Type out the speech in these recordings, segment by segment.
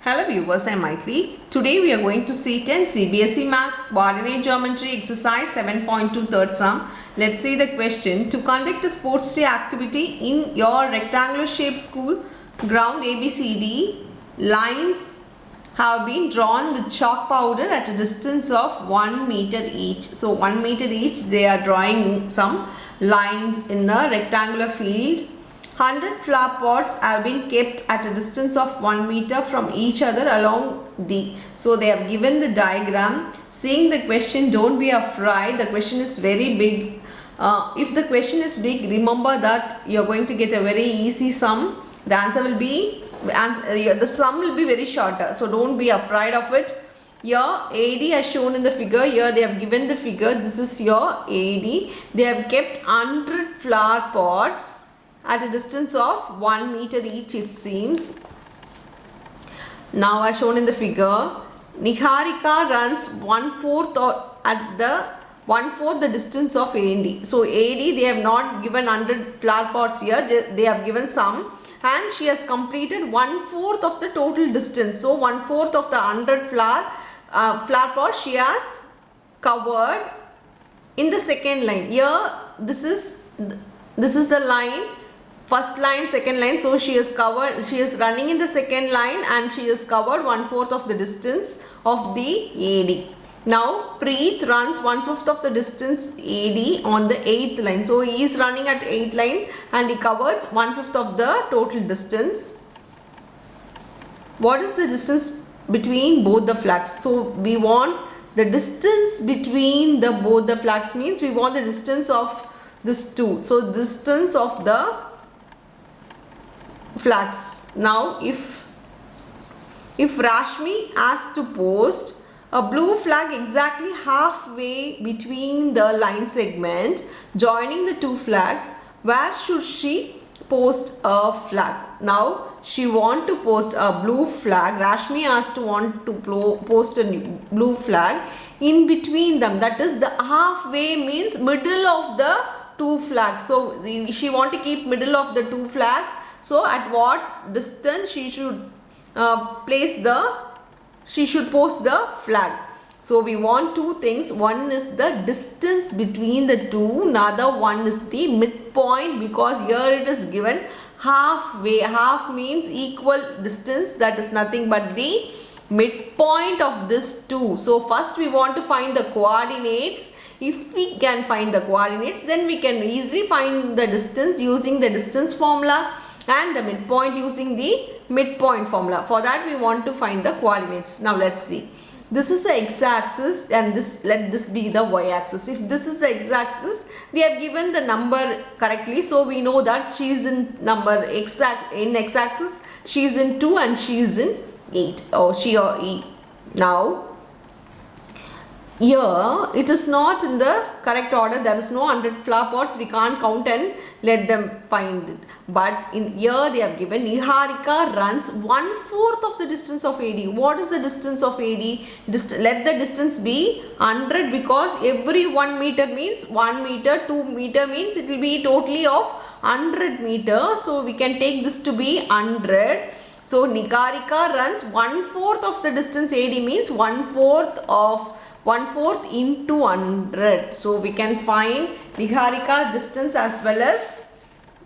Hello viewers, I am Maitli. Today we are going to see 10 CBSE Maths Coordinate Geometry Exercise 7.2 third sum. Let's see the question. To conduct a sports day activity in your rectangular shaped school ground ABCD, lines have been drawn with chalk powder at a distance of 1 meter each. So 1 meter each they are drawing some lines in a rectangular field. 100 flower pots have been kept at a distance of 1 meter from each other along the. So they have given the diagram. Seeing the question, don't be afraid. The question is very big. If the question is big, remember that you are going to get a very easy sum. The answer will be, the sum will be very shorter. So don't be afraid of it. Here AD as shown in the figure. Here they have given the figure. This is your AD. They have kept 100 flower pots at a distance of 1 meter each, it seems. Now as shown in the figure, Niharika runs 1/4 the distance of AD. So AD they have not given 100 flower pots here, they have given some, and she has completed 1/4 of the total distance. So 1/4 of the 100 flower pots she has covered in the second line. Here this is the line. First line, second line, so she is running in the second line and she has covered 1/4 of the distance of the AD. Now Preet runs 1/5 of the distance AD on the 8th line. So he is running at 8th line and he covers 1/5 of the total distance. What is the distance between both the flags? So we want the distance between both the flags, means we want the distance of this two. So distance of the flags. Now if Rashmi asks to post a blue flag exactly halfway between the line segment joining the two flags, where should she post a flag? Now she want to post a blue flag. Rashmi asked to post a blue flag in between them. That is, the halfway means middle of the two flags. So she want to keep middle of the two flags. So at what distance she should post the flag? So we want two things. One is the distance between the two. Another one is the midpoint, because here it is given halfway. Half means equal distance. That is nothing but the midpoint of this two. So first we want to find the coordinates. If we can find the coordinates, then we can easily find the distance using the distance formula and the midpoint using the midpoint formula. For that we want to find the coordinates. Now let's see. This is the x-axis and let this be the y-axis. If this is the x-axis, they have given the number correctly. So we know that she is in x-axis she is in 2 and she is in 8, or she or e. Now here it is not in the correct order. There is no 100 flower pots. We can't count and let them find it. But in here they have given Niharika runs 1/4 of the distance of AD. What is the distance of AD? Let the distance be 100, because every 1 meter means 1 meter, 2 meter means it will be totally of 100 meter. So we can take this to be 100. So Niharika runs 1/4 of the distance AD means 1/4 into 100. So we can find Niharika distance as well as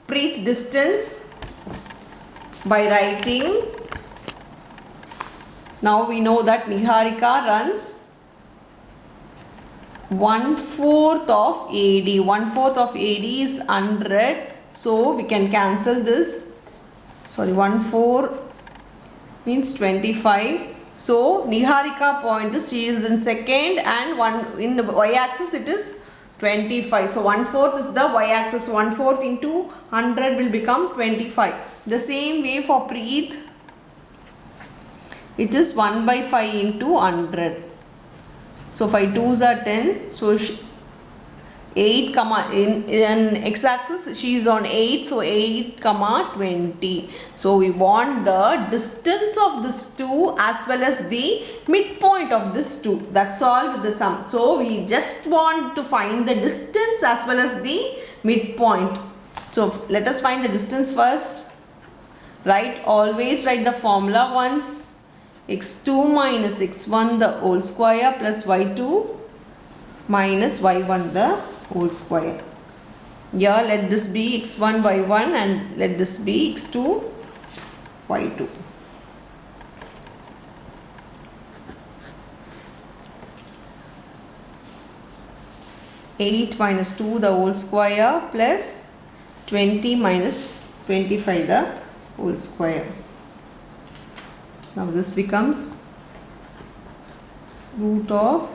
Preet distance by writing. Now we know that Niharika runs 1/4 of AD. 1/4 of AD is 100. So we can cancel this. Sorry, 1/4 means 25. So Niharika point is she is in second, and in the y-axis it is 25. So 1/4 is the y-axis. 1/4 into 100 will become 25. The same way for Preet, it is 1/5 into 100. So 5 2s are 10. So 8 comma in x-axis she is on 8, so 8 comma 20. So we want the distance of this two as well as the midpoint of this two. That's all with the sum. So we just want to find the distance as well as the midpoint. So let us find the distance first. Always write the formula once. x2 minus x1 the whole square plus y2 minus y1 the whole square. Here let this be x1 y1 and let this be x2 y2. Eight minus 2 the whole square plus 20 minus 25 the whole square. Now this becomes root of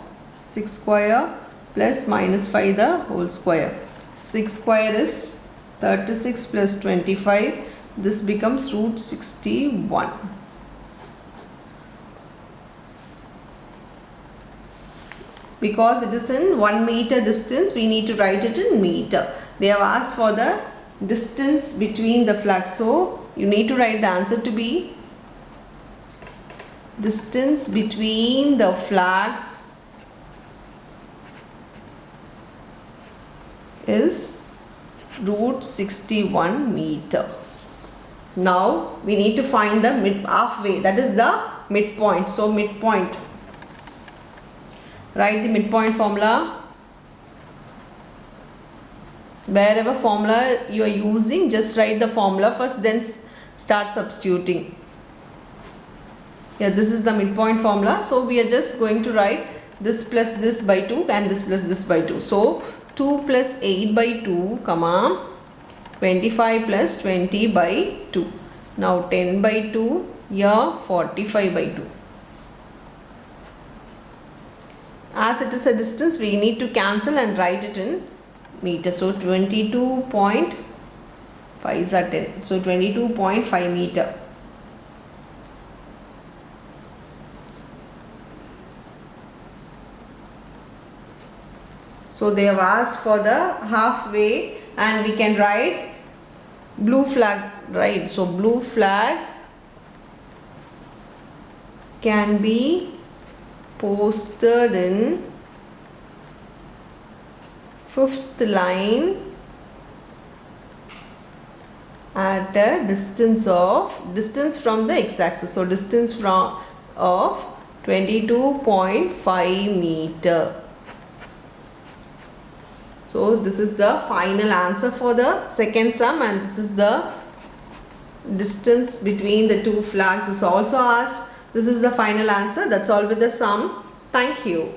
6 square plus minus 5 the whole square. 6 square is 36 plus 25. This becomes root 61. Because it is in 1 meter distance, we need to write it in meter. They have asked for the distance between the flags. So you need to write the answer to be distance between the flags is root 61 meter. Now we need to find the halfway, that is the midpoint. So midpoint, write the midpoint formula. Wherever formula you are using, just write the formula first, then start substituting. Yeah, this is the midpoint formula. So we are just going to write this plus this by 2 and this plus this by 2. So 2 plus 8 by 2, comma 25 plus 20 by 2. Now 10 by 2, here 45 by 2. As it is a distance, we need to cancel and write it in meter. So 22.5 is 10. So 22.5 meter. So they have asked for the halfway and we can write blue flag, right? So blue flag can be posted in 5th line at a distance from the x-axis. So distance from of 22.5 meter. So this is the final answer for the second sum, and this is the distance between the two flags is also asked. This is the final answer. That's all with the sum. Thank you.